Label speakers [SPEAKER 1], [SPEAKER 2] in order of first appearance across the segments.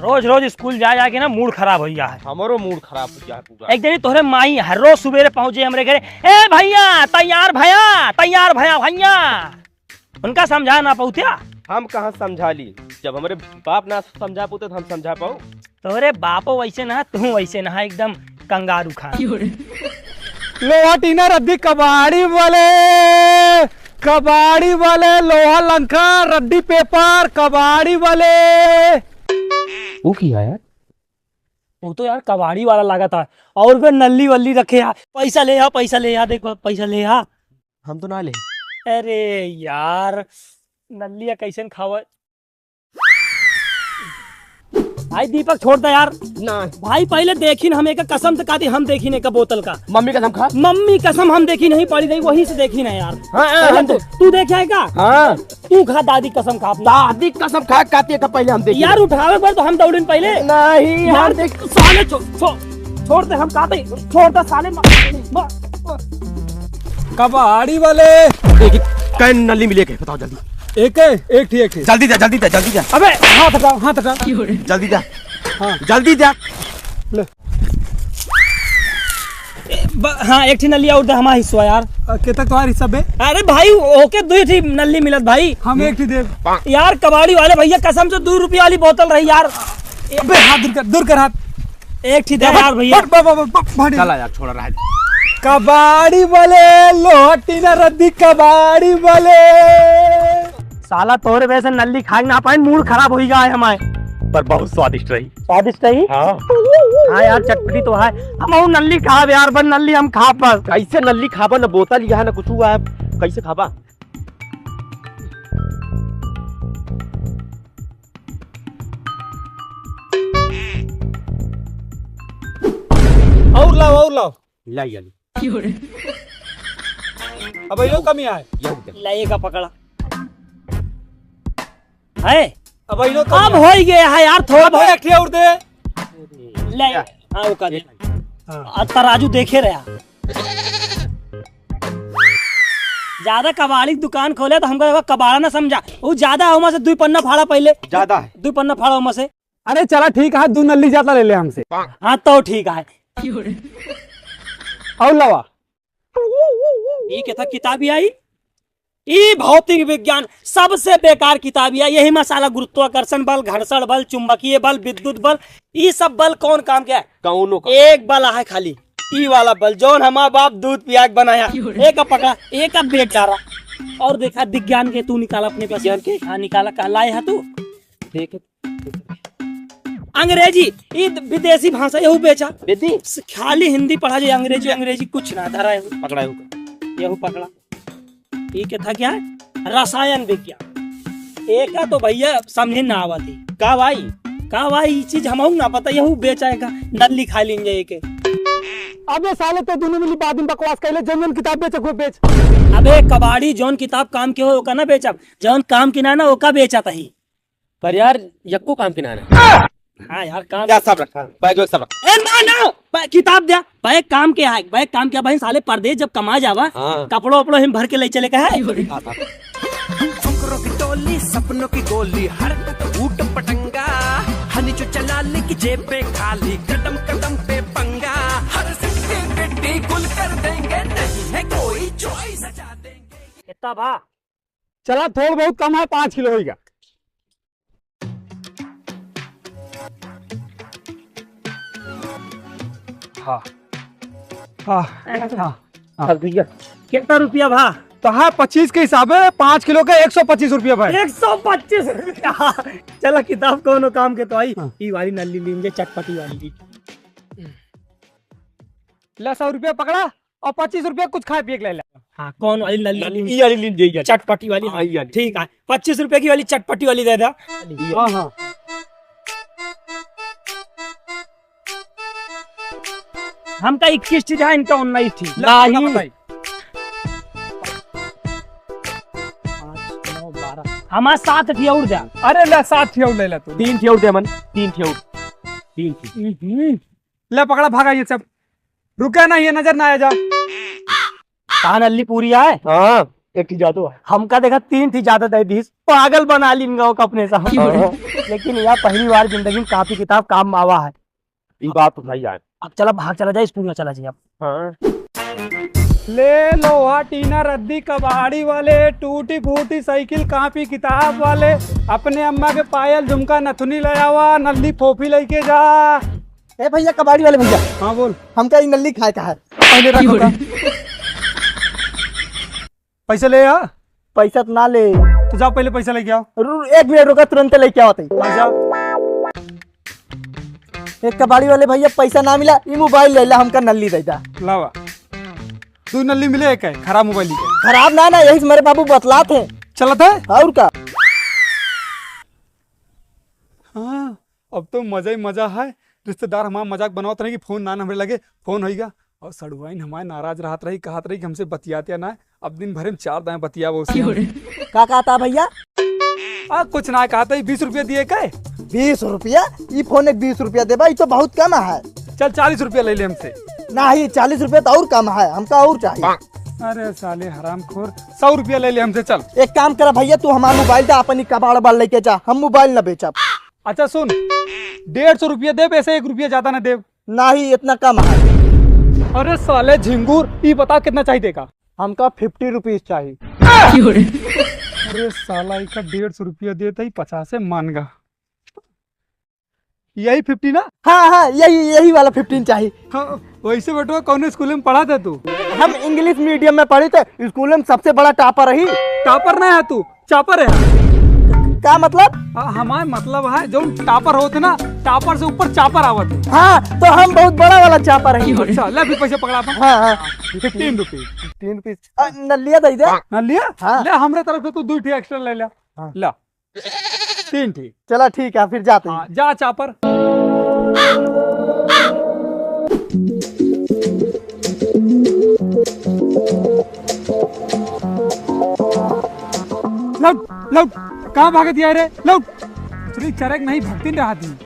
[SPEAKER 1] रोज रोज school जा जाके ना मूड खराब हो गया है।
[SPEAKER 2] हमारो मूड खराब हो गया है पूरा।
[SPEAKER 1] एक दिन तोहरे माई हर रोज सुबेरे पहुंचे हमरे घरे, ए भैया तैयार भैया भैया। उनका समझा ना पहुंचा।
[SPEAKER 2] हम कहाँ समझा ली, जब हमारे बाप ना समझा पाते तो हम समझा पाओ।
[SPEAKER 1] तोहरे बापो वैसे ना, तू वैसे ना, एकदम कंगारू खान।
[SPEAKER 3] लोहा टीना रद्दी कबाड़ी वाले लोहा लंका रद्दी पेपर कबाड़ी वाले।
[SPEAKER 2] वो किया यार,
[SPEAKER 1] वो तो यार कबाड़ी वाला लगा था। और वे नल्ली वल्ली रखे यार, पैसा ले आ, देखो पैसा ले आ।
[SPEAKER 2] हम तो ना ले।
[SPEAKER 1] अरे यार नल्लिया कैसे खावा। भाई दीपक छोड़ दे यार।
[SPEAKER 2] ना
[SPEAKER 1] भाई पहले देखी न, हमें का कसम से कहती हम देखी नहीं का बोतल का।
[SPEAKER 2] मम्मी कसम खा।
[SPEAKER 1] मम्मी कसम हम देखी नहीं, पड़ी नहीं वहीं से देखी ना यार।
[SPEAKER 2] हाँ,
[SPEAKER 1] तू देखा है का?
[SPEAKER 2] हाँ
[SPEAKER 1] तू खा दादी कसम खा अपनी।
[SPEAKER 2] दादी कसम खा कहती है का पहले हम देखिए।
[SPEAKER 1] यार उठावे पर तो हम दौड़े पहले।
[SPEAKER 2] नहीं
[SPEAKER 1] यार देख साले छोड़ दे, हम कहते छोड़ दे साले।
[SPEAKER 3] कबाड़ी वाले
[SPEAKER 2] कई नली मिले के बताओ जल्दी।
[SPEAKER 3] एक ठीक
[SPEAKER 2] जल्दी जा।
[SPEAKER 3] अबे हाथ हटा
[SPEAKER 2] जल्दी जा।
[SPEAKER 3] हाँ
[SPEAKER 2] जल्दी जा।
[SPEAKER 1] हाँ एक थी नलिया उठ हमारा हिस्सा यार।
[SPEAKER 3] के तक तुम्हारा हिस्सा बे?
[SPEAKER 1] अरे भाई ओके दो थी नली मिलत भाई।
[SPEAKER 3] हम एक थी दे
[SPEAKER 1] यार कबाड़ी वाले भैया कसम से 2 रुपया वाली बोतल रही यार।
[SPEAKER 3] अबे हाथ दूर कर हाथ।
[SPEAKER 1] एक थी दे यार भैया।
[SPEAKER 2] चला यार छोड़ रहा है।
[SPEAKER 3] कबाड़ी वाले लोहा टीना रद्दी कबाड़ी वाले।
[SPEAKER 1] साला तोरे वैसे नल्ली खाए ना पाए, मूड खराब हो गया है हमारे।
[SPEAKER 2] पर बहुत स्वादिष्ट रही।
[SPEAKER 1] स्वादिष्ट रही।
[SPEAKER 2] हाँ
[SPEAKER 1] यार चटपटी तो है। हम नल्ली खा यार, बस नल्ली हम खा बस।
[SPEAKER 2] कैसे नल्ली खाबा, न बोतल यह न कुछ हुआ है, कैसे खाबा?
[SPEAKER 3] और लाओ
[SPEAKER 2] लाई
[SPEAKER 3] अब ये कमी आए
[SPEAKER 1] लाएगा पकड़ा है।
[SPEAKER 3] अब ये
[SPEAKER 1] अब हो ही गया है यार, थोड़ा बहुत।
[SPEAKER 3] एक और दे
[SPEAKER 1] ले हाँ वो कर। तराजू देखे रहा। ज्यादा कबाड़ी दुकान खोले तो हमको कबाड़ा ना समझा। वो ज्यादा है से 2 पन्ना फाड़ा पहले।
[SPEAKER 2] ज्यादा है
[SPEAKER 1] 2 पन्ना फाड़ा उमा से।
[SPEAKER 3] अरे चला ठीक है, 2 नल्ली ज्यादा ले ले हमसे।
[SPEAKER 1] हाँ तो ठीक है।
[SPEAKER 3] और लवा
[SPEAKER 1] ये क्या था किताबी आई? ये भौतिक विज्ञान सबसे बेकार किताबी है। यही मसाला गुरुत्वाकर्षण बल, घर्षण बल, चुंबकीय बल, विद्युत बल, ये सब बल कौन काम क्या है?
[SPEAKER 2] कौनो का
[SPEAKER 1] एक बल है खाली, ई वाला बल जौन हमारा बाप दूध पिया के बनाया। एक पकड़ा, एक बेट डारा। और देखा विज्ञान के तू निकाला अपने पास के। हाँ निकाला, कहा लाए है तू देख। अंग्रेजी ये विदेशी भाषा यहू बेचा। खाली हिंदी पढ़ा जाए, अंग्रेजी कुछ ना धरा।
[SPEAKER 2] पकड़ा
[SPEAKER 1] यहू पकड़ा। ये क्या था, क्या है? रसायन विज्ञान। एक तो भैया समझे ना आवती का भाई चीज हम ना पता, यहू बेचाएगा। नल्ली खा लीजिए एक।
[SPEAKER 3] अबे साले तो दोनों मिली बाद में बकवास कर ले। जौन किताब बेच।
[SPEAKER 1] अबे कबाड़ी जौन किताब काम के हो ओका ना बेचा, जौन काम की ना ओका बेचा ही।
[SPEAKER 2] पर यार यक्को काम की ना।
[SPEAKER 1] हाँ यार काम
[SPEAKER 2] सब रखा बैग सब रखा।
[SPEAKER 1] ए ना किताब दिया बैग काम के है। बैग काम क्या भाई साले परदेश जब कमा जावा।
[SPEAKER 2] हाँ।
[SPEAKER 1] कपड़ों वपड़ों हम भर के ले चले का है।
[SPEAKER 4] की टोली सपनों की गोली हरकत ऊट पटंगा हनी जो चला ले की जेब पे खाली कदम कदम पे पंगा हर सिक्के पेटी गुल कर देंगे नहीं है कोई चॉइस सजा देंगे।
[SPEAKER 1] कितना भा
[SPEAKER 3] चला थोड़ा बहुत कम है, 5 किलो होगा।
[SPEAKER 1] कितना रुपया भा?
[SPEAKER 3] तो हाँ 25 के हिसाब है, 5 किलो का 125 रुपया भाई।
[SPEAKER 1] 125 रुपया। चलो किताब कौन काम के तो आई। ये वाली नल्ली लीजिए, चटपटी वाली।
[SPEAKER 3] ले 100 रुपया पकड़ा और 25 रुपया कुछ खाए पिए ले।
[SPEAKER 1] हाँ कौन वाली नल्ली? चटपटी वाली। ठीक है 25 रुपए की वाली चटपटी वाली दे दा।
[SPEAKER 3] हाँ
[SPEAKER 1] हमका 21 चीज है, इनका 19 थी। हमारा 7 थी और दे।
[SPEAKER 3] अरे ले 7 थी और ले ले तू।
[SPEAKER 2] 3 थी और दे मन। 3 थी।
[SPEAKER 3] ले पकड़ा भागा ये सब। रुके ना, ये नजर ना आ जा।
[SPEAKER 1] कहा नल्ली पूरी है।
[SPEAKER 2] हाँ एक ही जादू है।
[SPEAKER 1] हमका देखा 3 थी ज्यादा दे दी, पागल बना ली इनका अपने साथ। लेकिन यह पहली बार जिंदगी में कॉपी किताब काम में आवा है।
[SPEAKER 2] ये बात तो सही है।
[SPEAKER 1] अब चला भाग चला जाए स्कूल में चला जाए अब।
[SPEAKER 2] हाँ।
[SPEAKER 3] ले लोहा टीना रद्दी कबाड़ी वाले, टूटी फूटी साइकिल कापी किताब वाले, अपने अम्मा के पायल झुमका नथुनी ले आवा, नल्ली फोफी लेके जा।
[SPEAKER 5] ए भैया कबाड़ी वाले भैया,
[SPEAKER 3] हाँ बोल।
[SPEAKER 5] हमका ये नल्ली खाए का है।
[SPEAKER 3] पहले रखो का। पैसे ले आ।
[SPEAKER 5] पैसा तो ना ले।
[SPEAKER 3] तो जाओ पहले पैसा लेके आओ।
[SPEAKER 5] 1 मिनट रुका, तुरंत लेके आओ।
[SPEAKER 3] जाओ।
[SPEAKER 5] एक कबाड़ी वाले भैया पैसा ना मिला, ये मोबाइल ले ला, हमका नल्ली दे दा।
[SPEAKER 3] लावा। 2 नल्ली मिले, एक है खराब मोबाइल के।
[SPEAKER 5] खराब ना यही से मेरे बाबू बतलाते हैं।
[SPEAKER 3] चलता है।
[SPEAKER 5] और का।
[SPEAKER 3] हाँ अब तो मजा ही मजा है। रिश्तेदार हमारा मजाक बनावत रहे कि फोन ना हमें लगे, फोन होगा। और सड़ुआइन हमारे नाराज रहत रही, कहत रही कि हमसे बतियाते ना। अब दिन भर में 4 दाएं बतिया वो
[SPEAKER 5] का कहता भैया?
[SPEAKER 3] कुछ ना कहता ही 20 रुपया दिए का।
[SPEAKER 5] 20 रुपया? ये फोन एक 20 रुपया दे भाई, तो बहुत कम है।
[SPEAKER 3] चल 40 रुपया ले ले हमसे।
[SPEAKER 5] नहीं 40 रुपया तो और कम है, हमका और चाहिए।
[SPEAKER 3] अरे साले हरामखोर, 100 रुपया ले ले हमसे। चल
[SPEAKER 5] एक काम करा भैया, तू हमारा मोबाइल दे, अपनी कबाड़ बाल लेके जा, हम मोबाइल न बेचा।
[SPEAKER 3] अच्छा सुन, 150 रुपया दे, ऐसे 1 रुपया ज्यादा ना दे।
[SPEAKER 5] नहीं इतना कम है।
[SPEAKER 3] अरे साले झिंगूर, ये बता कितना चाहिए देगा?
[SPEAKER 5] हमका 50 रुपीज चाहिए।
[SPEAKER 3] अरे साला इसका 150 रुपया देता ही 50 से मान गा। यही 50 ना?
[SPEAKER 5] हाँ यही वाला 15 चाहिए।
[SPEAKER 3] हाँ, वैसे बेटो कौन स्कूल में पढ़ा था तू?
[SPEAKER 5] हम इंग्लिश मीडियम में पढ़े थे, स्कूल में सबसे बड़ा टॉपर रही।
[SPEAKER 3] टॉपर नहीं है तू, चापर है।
[SPEAKER 5] क्या मतलब?
[SPEAKER 3] हमारा मतलब है जो टॉपर होते ना, टॉपर से ऊपर चापर आवत।
[SPEAKER 5] हाँ तो हम बहुत बड़ा वाला चापर रही।
[SPEAKER 3] अच्छा ले भी पैसे पकड़ा था।
[SPEAKER 5] हाँ
[SPEAKER 3] 15 रुपये।
[SPEAKER 5] 3 रुपीज नलिया दे दे।
[SPEAKER 3] ना लिया?
[SPEAKER 5] हाँ।
[SPEAKER 3] ले हमरे तरफ से तू 2 ठी एक्स्ट्रा ले ले।
[SPEAKER 5] हाँ।
[SPEAKER 3] ला 3 ठी।
[SPEAKER 5] चला ठीक है, फिर जाते हैं।
[SPEAKER 3] हाँ, जा चापर। लौट लौट, कहाँ भागत यार रे? लौट। चली चरक नहीं भक्ति रहा थी।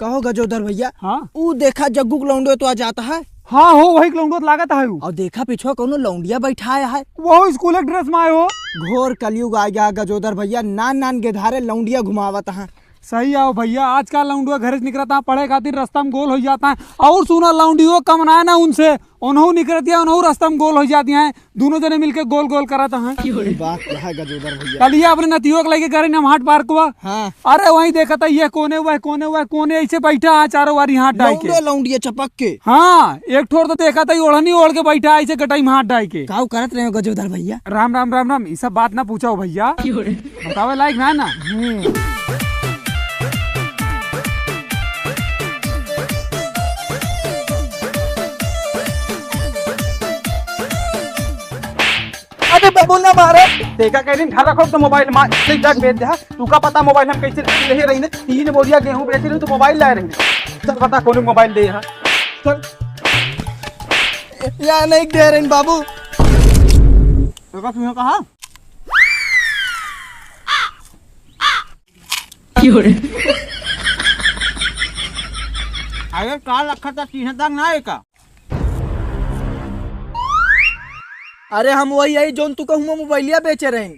[SPEAKER 5] कहो गजोदर भैया।
[SPEAKER 3] हाँ
[SPEAKER 5] वो देखा जग्गू लौंडो तो आ जाता है।
[SPEAKER 3] हाँ हो वही लौंडोत लागत है।
[SPEAKER 5] और देखा पीछे कोनो लौंडिया बैठाया है।
[SPEAKER 3] वो स्कूल ड्रेस में आए हो।
[SPEAKER 5] घोर कलयुग आ गया गजोदर भैया, नान गेधारे लौंडिया घुमावत है।
[SPEAKER 3] सही आओ भैया, आजकल लौंडिया घर से निकलता पढ़े खातिर रास्ता में गोल हो जाता है। और सुना लौंडियो कम ना है ना उनसे, उन्हों निकलती है, उन्हों रास्ता में गोल हो जाती हैं। दोनों जने मिलके गोल गोल कराता है।
[SPEAKER 5] बात क्या है गजोदर भैया?
[SPEAKER 3] कल ये अपने नतियों को लेके करे हम हाट पार्क हुआ।
[SPEAKER 5] हाँ
[SPEAKER 3] अरे वहीं देखा था, ये कोने हुआ कोने ऐसे बैठा है चारों बारी हाथ डाल के।
[SPEAKER 5] लौंडिया चपक के।
[SPEAKER 3] हाँ एक ठोर तो देखा था ओढ़नी ओढ़ के बैठा है ऐसे कटाई में हाथ डाल के।
[SPEAKER 5] काऊ करत रहे हो गजोदर भैया?
[SPEAKER 3] राम राम राम राम, ये सब बात ना पूछा हो भैया, बतावे लायक ना ना।
[SPEAKER 5] अरे बाबू ना मारे।
[SPEAKER 2] देखा कह दिन घर रखो तो मोबाइल ले जाके बेच दे। तू का पता मोबाइल हम कैसे ले रही ने? 3 बोरिया गेहूं बेच रही तो मोबाइल ला रही। चल पता कौन मोबाइल दे यहाँ। चल
[SPEAKER 5] या नहीं दे रहे बाबू।
[SPEAKER 2] तो का तुम्हें कहा? अरे काल रखा था 3 तक ना है का?
[SPEAKER 5] अरे हम वही आई जोन तू कहूँ मोबाइलिया बेचे रहे।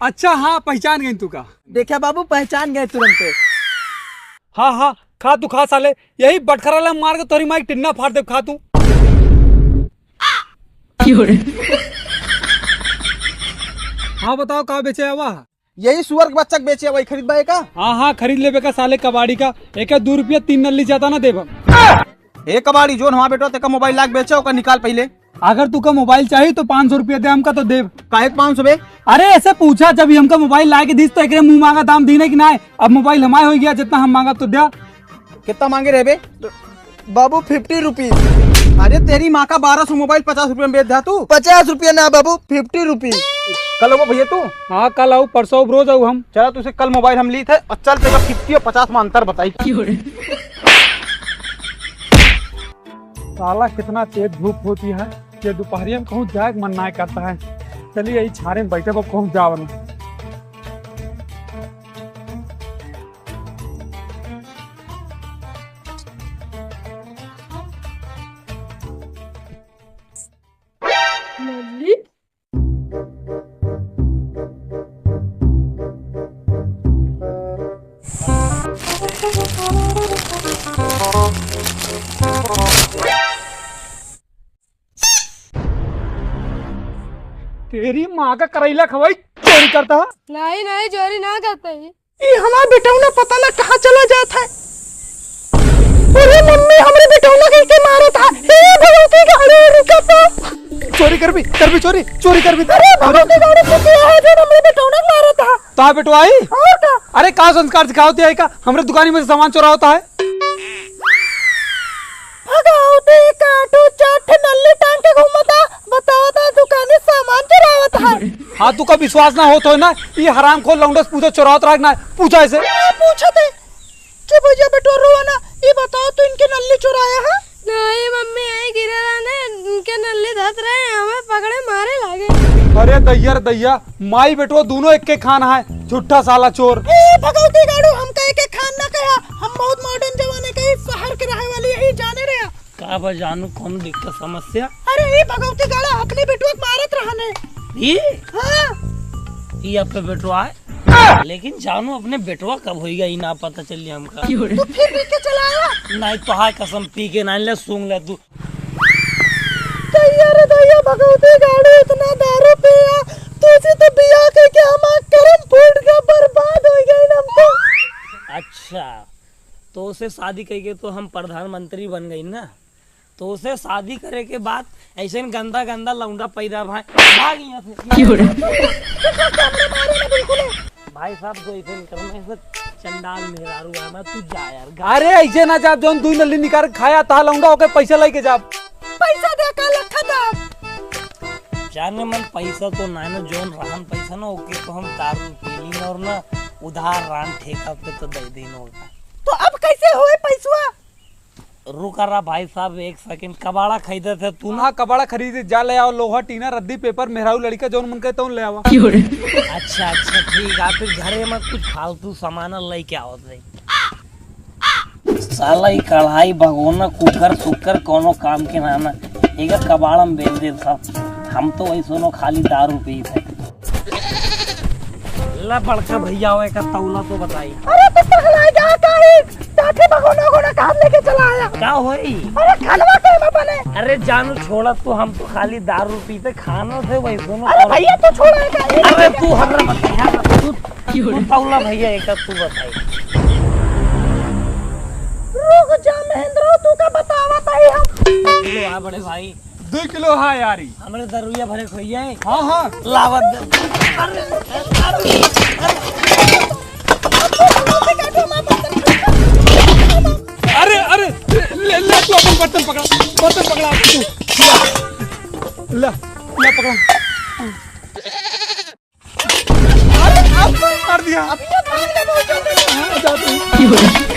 [SPEAKER 3] अच्छा हाँ पहचान गई तू का।
[SPEAKER 5] देखा बाबू पहचान गए तुरंत।
[SPEAKER 3] हाँ हाँ खा तू खा साले, यही बटखरा मार के तोरी माइक टिन्ना फाड़ दे, खा तू। हाँ बताओ कहाँ बेचे हुआ?
[SPEAKER 5] यही सुअर के बच्चा बेचे वही खरीद बाए का।
[SPEAKER 3] हाँ हाँ खरीद ले बेका साले कबाड़ी का। एक 2 रुपया 3 नल्ली जाता ना देव।
[SPEAKER 2] ए कबाड़ी जोन हमारा बेटो तेका मोबाइल लाग बेचे ओका निकाल पहले।
[SPEAKER 3] अगर तू का मोबाइल चाहिए तो 500 रुपया दे, हमका तो देव।
[SPEAKER 2] काहे 500 बे?
[SPEAKER 3] अरे ऐसे पूछा, जब हमका मोबाइल ला के दीस तो एक मुंह मांगा दाम दीने की ना है। अब मोबाइल हमारे हो गया, जितना हम मांगा तो दिया।
[SPEAKER 2] कितना मांगे रहे बे?
[SPEAKER 5] बाबू 50 रुपीज।
[SPEAKER 2] अरे तेरी माँ का 1200 मोबाइल 50 रुपये में बेच दा तू।
[SPEAKER 5] 50 रुपया ना बाबू, 50 रुपीज।
[SPEAKER 2] कल वो भैया तू।
[SPEAKER 3] हाँ कल आओ, परसों रोज आओ हम।
[SPEAKER 2] चला तुझसे कल मोबाइल हम ली थे और चल तेरा 50 और 50 में अंतर बताई।
[SPEAKER 3] साला कितना तेज धूप होती है, ये दोपहरिया में कहूँ जाए मन ना करता है। चलिए यही छारे में बैठे कहूँ जावन। तेरी माँ का करेला खवाई चोरी करता है।
[SPEAKER 6] नहीं नहीं चोरी ना करते ही।
[SPEAKER 5] ये हमारा बेटौना पता ना कहाँ चला जाता है। अरे मम्मी हमारे बेटौना कैसे मारा था? हे भगवती गाड़ी रुका तो।
[SPEAKER 3] चोरी कर भी चोरी कर भी।
[SPEAKER 5] अरे भगवती गाड़ी से क्या है जो हमारे बेटौना मारा था?
[SPEAKER 3] तो बेटवाई
[SPEAKER 5] और का?
[SPEAKER 3] अरे कहा संस्कार सिखाते है का हमरे दुकानी में से सामान चोरा होता है।
[SPEAKER 5] भगवती काटू चाट नल्ली टांग के घूमता बताओ था दुकान से सामान चुरावत है।
[SPEAKER 3] हाँ तू का विश्वास ना हो तो है ना ये हराम खोल लौंडस पूछो चोरावत रखना पूछा ऐसे
[SPEAKER 5] पूछा थे कि भैया बेटो रोना ये बताओ तो इनके नल्ली चुराया है?
[SPEAKER 6] नहीं मम्मी यही गिरे रहने उनके नल्ली धत रहे हमें पकड़े मारे लागे।
[SPEAKER 3] अरे दैया माई बेटो दोनों एक के खाना है झूठा साला चोर।
[SPEAKER 5] भगवती गाड़ू हम कहे के खान ना कहा हम बहुत मॉडर्न जमाने के शहर के रहे वाली यही जाने रहे।
[SPEAKER 1] का बा जानू कौन दिक्कत समस्या?
[SPEAKER 5] अरे ये भगवती गाड़ा अपने बेटुआ को मारत रहने।
[SPEAKER 1] ये
[SPEAKER 5] हाँ
[SPEAKER 1] ये अपने बेटवा है लेकिन जानू अपने बेटवा कब होएगा ये ना पता चली हमका।
[SPEAKER 5] तो फिर भी के चलाया?
[SPEAKER 1] नहीं तो हाय कसम पी के नहीं ले सूंघ ले तू।
[SPEAKER 5] दैया भगवती गाड़ी इतना दारू पिया तुझे तो बिया के क्या हमारा करम फूट के बर्बाद हो गए हम तो।
[SPEAKER 1] अच्छा तो उसे शादी करके तो हम प्रधानमंत्री बन गई ना तो उसे शादी करे के बाद ऐसे गंदा गंदा लौंडा पैदा भाग यहाँ से। भाई साहब जो ऐसे करने से चंडाल मेहरारू है मैं तू जा यार।
[SPEAKER 3] अरे ऐसे ना जा जोन दुई नल्ली निकाल खाया था लौंडा होके पैसा लेके जा।
[SPEAKER 5] पैसा दे का लखा था
[SPEAKER 1] जाने मन पैसा तो ना ना जोन रहन पैसा ना ओके तो हम दारू पीली और ना उधार रान ठेका पे तो दे देना होगा।
[SPEAKER 5] तो अब कैसे होए पैसवा?
[SPEAKER 1] रुका रहा भाई साहब एक सेकंड कबाड़ा खरीदे थे तू ना।
[SPEAKER 3] हाँ कबाड़ा खरीदे जा ले आओ लोहा टीना रद्दी पेपर मेहरारू लड़का जोन मन कहता हूँ ले आवा।
[SPEAKER 1] अच्छा ठीक है फिर घरे में कुछ फालतू सामान लेके आओ साला ही कढ़ाई भगोना कुकर सुकर कोनो काम के नाना एक कबाड़ा में बेच दे सब हम तो वही सुनो खाली दारू पी थे। ला बड़का भैया हो का तौला तो बताई।
[SPEAKER 5] अरे तो पगला जा काहे ताके भगोना को ना काम लेके चला आया।
[SPEAKER 1] क्या होई?
[SPEAKER 5] अरे खानवा के में बने।
[SPEAKER 1] अरे जानू छोड़ा तू हम तो खाली दारू पीते खाना थे वही सुनो।
[SPEAKER 5] अरे भैया तू छोड़ा का?
[SPEAKER 1] अरे तू हमरा बता तू तौला भैया एक तू बताई।
[SPEAKER 5] रुक जा महेंद्र तू का बतावा ताई हम।
[SPEAKER 1] किलो आ बड़े भाई
[SPEAKER 3] 2 किलो है यारी।
[SPEAKER 1] हमरे दरुया भरे खोइया है।
[SPEAKER 3] हाँ
[SPEAKER 1] लावत दे।
[SPEAKER 3] अरे ले तू अपन बर्तन पकड़ा तू ले पकड़ा। अरे अब मार दिया।
[SPEAKER 5] अब ये भाग ले बहुत जल्दी।